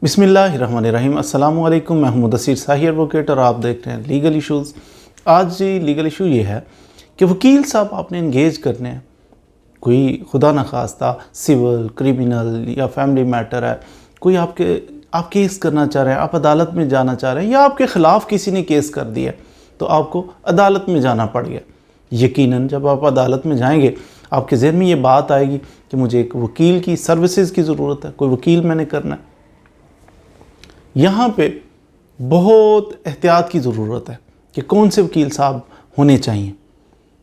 बिस्मिल्लाहिर्रहमानिर्रहीम। अस्सलाम वालेकुम। मैं मुदस्सिर शाही एडवोकेट और आप देख रहे हैं लीगल इश्यूज़। आज जी लीगल इशू ये है कि वकील साहब आपने इंगेज करने हैं, कोई खुदा न खास्ता सिविल, क्रिमिनल या फैमिली मैटर है, कोई आप केस करना चाह रहे हैं, आप अदालत में जाना चाह रहे हैं या आपके ख़िलाफ़ किसी ने केस कर दिया तो आपको अदालत में जाना पड़ गया। यकीनन जब आप अदालत में जाएंगे आपके ज़हन में ये बात आएगी कि मुझे एक वकील की सर्विसेज की ज़रूरत है, कोई वकील मैंने करना है। यहाँ पे बहुत एहतियात की ज़रूरत है कि कौन से वकील साहब होने चाहिए।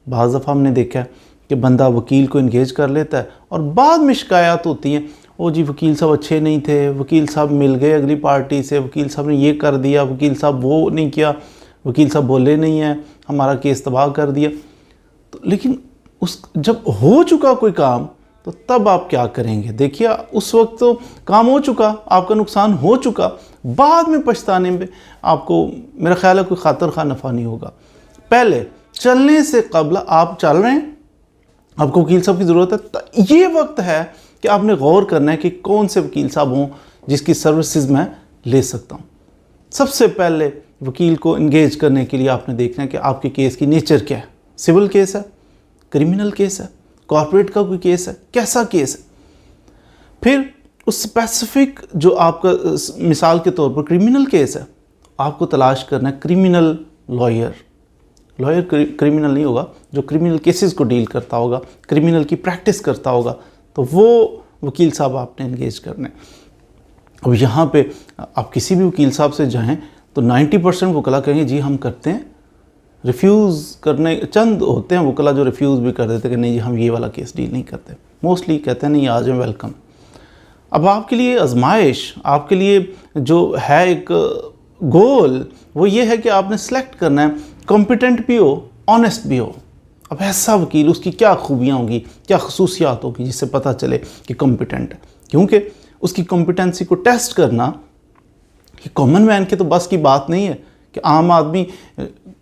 बाज़ दफ़ा हमने देखा है कि बंदा वकील को इंगेज कर लेता है और बाद में शिकायत होती हैं, ओ जी वकील साहब अच्छे नहीं थे, वकील साहब मिल गए अगली पार्टी से, वकील साहब ने ये कर दिया, वकील साहब वो नहीं किया, वकील साहब बोले नहीं हैं, हमारा केस तबाह कर दिया। तो लेकिन जब हो चुका कोई काम तो तब आप क्या करेंगे? देखिए उस वक्त तो काम हो चुका, आपका नुकसान हो चुका, बाद में पछताने में आपको मेरा ख्याल है कोई खातर खा नफ़ा नहीं होगा। पहले चलने से कबल आप चल रहे हैं, आपको वकील साहब की ज़रूरत है, तो ये वक्त है कि आपने गौर करना है कि कौन से वकील साहब हों जिसकी सर्विसेज मैं ले सकता हूँ। सबसे पहले वकील को इंगेज करने के लिए आपने देखना है कि आपके केस की नेचर क्या है। सिविल केस है, क्रिमिनल केस है, कॉर्पोरेट का कोई केस है, कैसा केस है। फिर उस स्पेसिफिक जो आपका मिसाल के तौर पर क्रिमिनल केस है, आपको तलाश करना है क्रिमिनल लॉयर क्रिमिनल नहीं होगा, जो क्रिमिनल केसेस को डील करता होगा, क्रिमिनल की प्रैक्टिस करता होगा, तो वो वकील साहब आपने इंगेज करना है। अब यहाँ पे आप किसी भी वकील साहब से जाएं तो 90% वकला कहेंगे जी हम करते हैं। रिफ्यूज़ करने चंद होते हैं वकला जो रिफ्यूज़ भी कर देते कि नहीं जी हम ये वाला केस डील नहीं करते। मोस्टली कहते हैं नहीं आ जाए, वेलकम। अब आपके लिए आजमाइश, आपके लिए जो है एक गोल, वो ये है कि आपने सेलेक्ट करना है कॉम्पिटेंट भी हो, ऑनेस्ट भी हो। अब ऐसा वकील, उसकी क्या खूबियाँ होंगी, क्या खसूसियात होगी जिससे पता चले कि कॉम्पिटेंट है। क्योंकि उसकी कॉम्पिटेंसी को टेस्ट करना कि कॉमन मैन के तो बस की बात नहीं है कि आम आदमी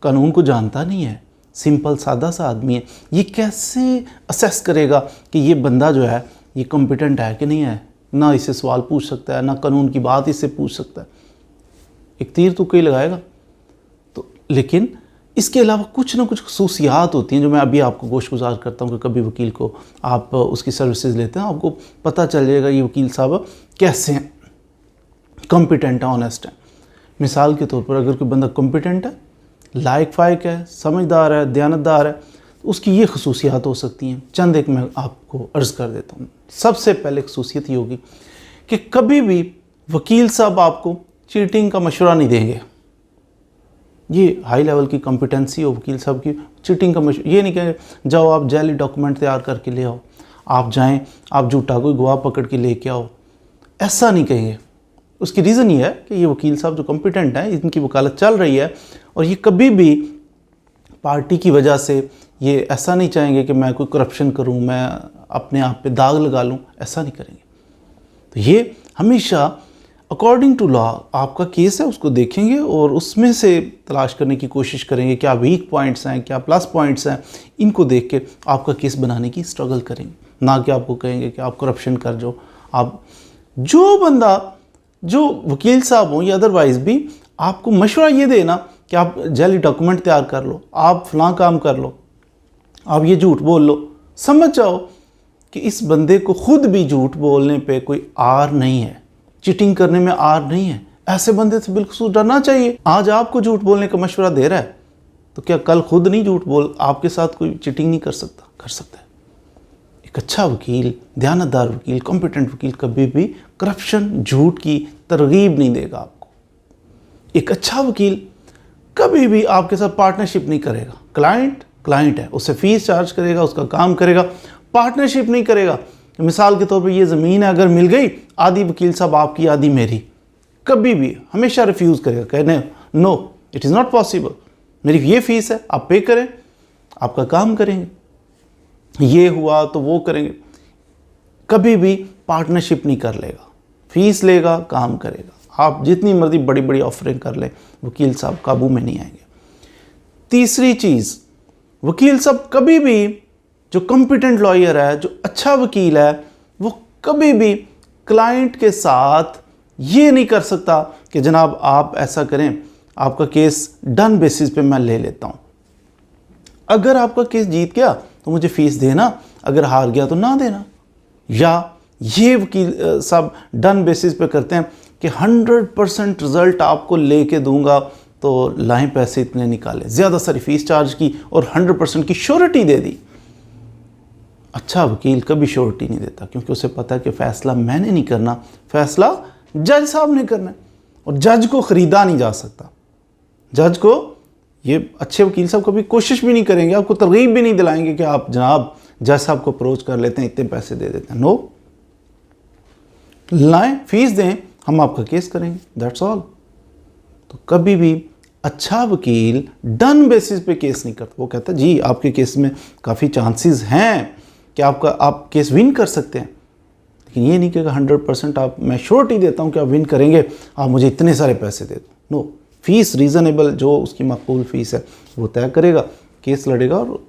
कानून को जानता नहीं है, सिंपल सादा सा आदमी है, ये कैसे असेस करेगा कि ये बंदा जो है ये कॉम्पिटेंट है कि नहीं है। ना इससे सवाल पूछ सकता है, ना कानून की बात इससे पूछ सकता है, एक तीर तो कोई लगाएगा। तो लेकिन इसके अलावा कुछ ना कुछ खसूसियात होती हैं जो मैं अभी आपको गोशगुजार करता हूँ कि कभी वकील को आप उसकी सर्विसेज लेते हैं, आपको पता चल जाएगा ये वकील साहब कैसे हैं, कॉम्पिटेंट है, ऑनेस्ट है। मिसाल के तौर पर अगर कोई बंदा कॉम्पिटेंट है, लायक फायक है, समझदार है, दयानतदार है, तो उसकी ये खसूसियात हो सकती हैं। चंद एक मैं आपको अर्ज़ कर देता हूँ। सबसे पहले खसूसियत ये होगी कि कभी भी वकील साहब आपको चीटिंग का मशवरा नहीं देंगे। ये हाई लेवल की कॉम्पिटेंसी हो वकील साहब की, चीटिंग का मशवरा ये नहीं कहेंगे जाओ आप जैली डॉक्यूमेंट तैयार करके ले आओ, आप जाएँ आप झूठा कोई गवाह पकड़ के लेके आओ, ऐसा नहीं कहेंगे। उसकी रीज़न ये है कि ये वकील साहब जो कॉम्पिटेंट हैं, इनकी वकालत चल रही है और ये कभी भी पार्टी की वजह से ये ऐसा नहीं चाहेंगे कि मैं कोई करप्शन करूं, मैं अपने आप पे दाग लगा लूं, ऐसा नहीं करेंगे। तो ये हमेशा अकॉर्डिंग टू लॉ आपका केस है उसको देखेंगे और उसमें से तलाश करने की कोशिश करेंगे क्या वीक पॉइंट्स हैं, क्या प्लस पॉइंट्स हैं, इनको देख के आपका केस बनाने की स्ट्रगल करेंगे। ना कि आपको कहेंगे कि आप करप्शन कर जाओ। आप जो वकील साहब हों या अदरवाइज़ भी आपको मशवरा ये देना कि आप जैली डॉक्यूमेंट तैयार कर लो, आप फलां काम कर लो, आप ये झूठ बोल लो, समझ जाओ कि इस बंदे को खुद भी झूठ बोलने पे कोई आर नहीं है, चीटिंग करने में आर नहीं है। ऐसे बंदे से बिल्कुल डरना चाहिए। आज आपको झूठ बोलने का मशवरा दे रहा है तो क्या कल खुद नहीं झूठ बोल आपके साथ कोई चीटिंग नहीं कर सकता? कर सकता है। एक अच्छा वकील, दयानतदार वकील, कॉम्पिटेंट वकील कभी भी करप्शन, झूठ की तरगीब नहीं देगा आपको। एक अच्छा वकील कभी भी आपके साथ पार्टनरशिप नहीं करेगा। क्लाइंट है, उससे फीस चार्ज करेगा, उसका काम करेगा, पार्टनरशिप नहीं करेगा। मिसाल के तौर पे ये ज़मीन है अगर मिल गई, आधी वकील साहब आपकी आधी मेरी, कभी भी हमेशा रिफ्यूज़ करेगा, कहने no it is not possible, मेरी ये फ़ीस है, आप पे करें, आपका काम करेंगे, ये हुआ तो वो करेंगे। कभी भी पार्टनरशिप नहीं कर लेगा, फीस लेगा, काम करेगा। आप जितनी मर्जी बड़ी बड़ी ऑफरिंग कर ले, वकील साहब काबू में नहीं आएंगे। तीसरी चीज़, वकील साहब कभी भी, जो कॉम्पिटेंट लॉयर है, जो अच्छा वकील है, वो कभी भी क्लाइंट के साथ ये नहीं कर सकता कि जनाब आप ऐसा करें, आपका केस डन बेसिस पे मैं ले लेता हूँ। अगर आपका केस जीत गया तो मुझे फ़ीस देना, अगर हार गया तो ना देना। या ये वकील साहब डन बेसिस पे करते हैं कि 100% रिज़ल्ट आपको लेके दूंगा, तो लाएं पैसे इतने निकाले, ज़्यादा सारी फ़ीस चार्ज की और 100% की श्योरिटी दे दी। अच्छा वकील कभी श्योरिटी नहीं देता, क्योंकि उसे पता है कि फ़ैसला मैंने नहीं करना, फ़ैसला जज साहब ने करना है, और जज को ख़रीदा नहीं जा सकता। जज को ये अच्छे वकील साहब कभी कोशिश भी नहीं करेंगे, आपको तरगीब भी नहीं दिलाएंगे कि आप जनाब जज साहब को अप्रोच कर लेते हैं, इतने पैसे दे देते हैं। नो, लाएं, फ़ीस दें, हम आपका केस करेंगे, दैट्स ऑल। तो कभी भी अच्छा वकील डन बेसिस पे केस नहीं करता। वो कहता है जी आपके केस में काफ़ी चांसेस हैं कि आप केस विन कर सकते हैं, लेकिन ये नहीं कि 100% आप, मैं श्योरिटी देता हूँ कि आप विन करेंगे, आप मुझे इतने सारे पैसे दे दो। नो, फ़ीस रीज़नेबल, जो उसकी माकूल फ़ीस है वो तय करेगा, केस लड़ेगा, और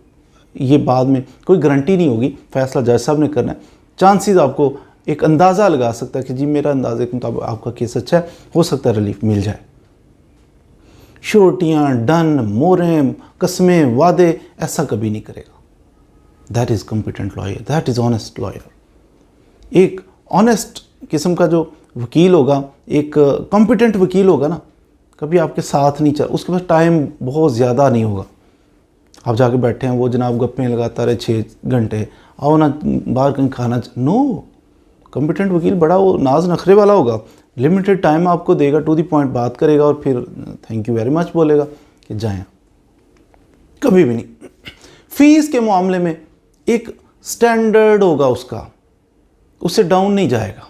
ये बाद में कोई गारंटी नहीं होगी, फ़ैसला जज साहब ने करना है। चांसेस आपको एक अंदाज़ा लगा सकता है कि जी मेरा अंदाजे के मुताबिक आपका केस अच्छा है, हो सकता है रिलीफ मिल जाए। श्योरिटियाँ, डन, मोरें, कस्में, वादे, ऐसा कभी नहीं करेगा। That is competent lawyer, that is honest lawyer. एक ऑनेस्ट किस्म का जो वकील होगा, एक कॉम्पिटेंट वकील होगा ना, कभी आपके साथ नहीं चल, उसके पास टाइम बहुत ज़्यादा नहीं होगा। आप जाके बैठे हैं, वो जनाब गप्पे लगाता रहे 6 घंटे, आओ ना बाहर कहीं खाना। नो, कॉम्पिटेंट वकील बड़ा वो नाज नखरे वाला होगा, लिमिटेड टाइम आपको देगा, टू द पॉइंट बात करेगा, और फिर थैंक यू वेरी मच बोलेगा कि जाएं। कभी भी नहीं। फीस के मामले में एक स्टैंडर्ड होगा उसका, उससे डाउन नहीं जाएगा।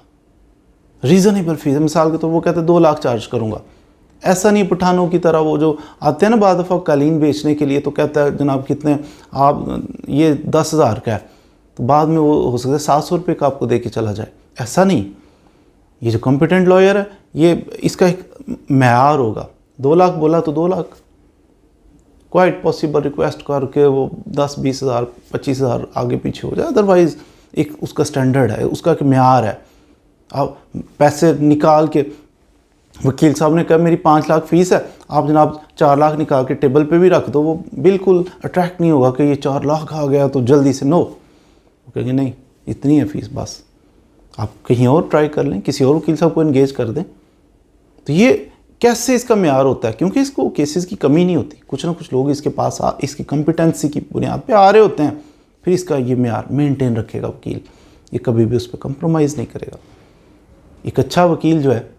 रीज़नेबल फीस, मिसाल के तो वो कहते हैं 2 लाख चार्ज करूँगा। ऐसा नहीं पठानों की तरह वो जो आते हैं ना बाद दफ़ा कालीन बेचने के लिए, तो कहता है जनाब कितने, आप ये 10,000 का है, तो बाद में वो हो सकता है 700 रुपये का आपको दे के चला जाए। ऐसा नहीं, ये जो कॉम्पिटेंट लॉयर है, ये इसका एक मैार होगा। 2 लाख बोला तो 2 लाख, क्वाइट पॉसिबल रिक्वेस्ट करके वो 10-20 हज़ार 25 हज़ार आगे पीछे हो जाए, अदरवाइज़ एक उसका स्टैंडर्ड है, उसका एक मैार है। आप पैसे निकाल के, वकील साहब ने कहा मेरी 5 लाख फ़ीस है, आप जनाब 4 लाख निकाल के टेबल पे भी रख दो, वो बिल्कुल अट्रैक्ट नहीं होगा कि ये 4 लाख आ गया तो जल्दी से। नो, वो कहेंगे नहीं इतनी है फ़ीस, बस आप कहीं और ट्राई कर लें, किसी और वकील साहब को एंगेज कर दें। तो ये कैसे इसका म्यार होता है, क्योंकि इसको केसेस की कमी नहीं होती, कुछ ना कुछ लोग इसके पास इसकी कॉम्पिटेंसी की बुनियाद पे आ रहे होते हैं, फिर इसका ये म्यार मेंटेन रखेगा वकील, ये कभी भी उस पर कंप्रोमाइज़ नहीं करेगा। एक अच्छा वकील जो है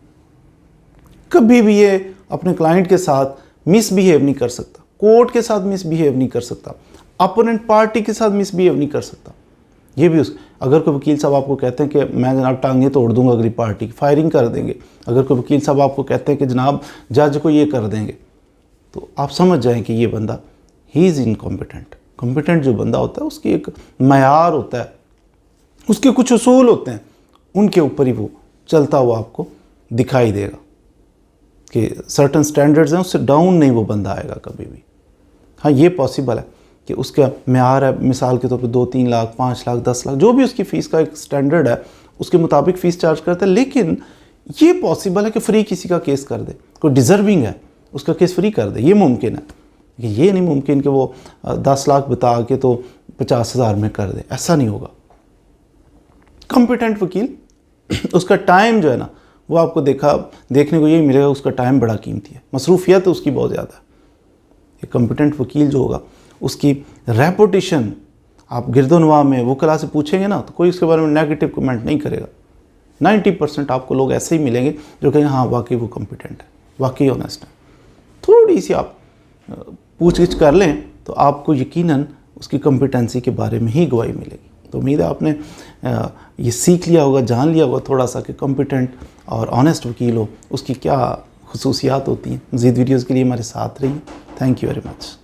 कभी भी ये अपने क्लाइंट के साथ मिसबिहेव नहीं कर सकता, कोर्ट के साथ मिसबिहेव नहीं कर सकता, अपोनेंट पार्टी के साथ मिसबिहेव नहीं कर सकता। ये भी अगर कोई वकील साहब आपको कहते हैं कि मैं जनाब टांगे तोड़ दूंगा अगली पार्टी की, फायरिंग कर देंगे, अगर कोई वकील साहब आपको कहते हैं कि जनाब जज को ये कर देंगे, तो आप समझ जाएं कि ये बंदा ही इज़ इनकॉम्पिटेंट। कॉम्पिटेंट जो बंदा होता है उसकी एक मयार होता है, उसके कुछ उसूल होते हैं, उनके ऊपर ही वो चलता हुआ आपको दिखाई देगा कि सर्टन स्टैंडर्ड्स हैं, उससे डाउन नहीं वो बंदा आएगा कभी भी। हाँ, ये पॉसिबल है कि उसका म्यार है, मिसाल के तौर पे 2-3 लाख, 5 लाख, 10 लाख, जो भी उसकी फ़ीस का एक स्टैंडर्ड है, उसके मुताबिक फ़ीस चार्ज करता है। लेकिन ये पॉसिबल है कि फ्री किसी का केस कर दे, कोई डिज़र्विंग है उसका केस फ्री कर दे, ये मुमकिन है। ये नहीं मुमकिन कि वो 10 लाख बता के तो 50,000 में कर दे, ऐसा नहीं होगा। कॉम्पिटेंट वकील उसका टाइम जो है ना, वो आपको देखने को यही मिलेगा, उसका टाइम बड़ा कीमती है, मसरूफियत उसकी बहुत ज़्यादा है। एक कॉम्पिटेंट वकील जो होगा उसकी रेपुटेशन, आप गिरदोनवा में वकला से पूछेंगे ना, तो कोई उसके बारे में नेगेटिव कमेंट नहीं करेगा। 90% आपको लोग ऐसे ही मिलेंगे जो कहेंगे हाँ वाकई वो कॉम्पिटेंट है, वाकई ऑनेस्ट है। थोड़ी सी आप पूछगिछ कर लें तो आपको यकीनन उसकी कॉम्पिटेंसी के बारे में ही गवाही मिलेगी। तो उम्मीद है आपने ये सीख लिया होगा, जान लिया होगा थोड़ा सा कि कॉम्पिटेंट और ऑनेस्ट वकील हो उसकी क्या खुसूसियात होती हैं। मज़ीद वीडियोज़ के लिए हमारे साथ रहिए। Thank you very much.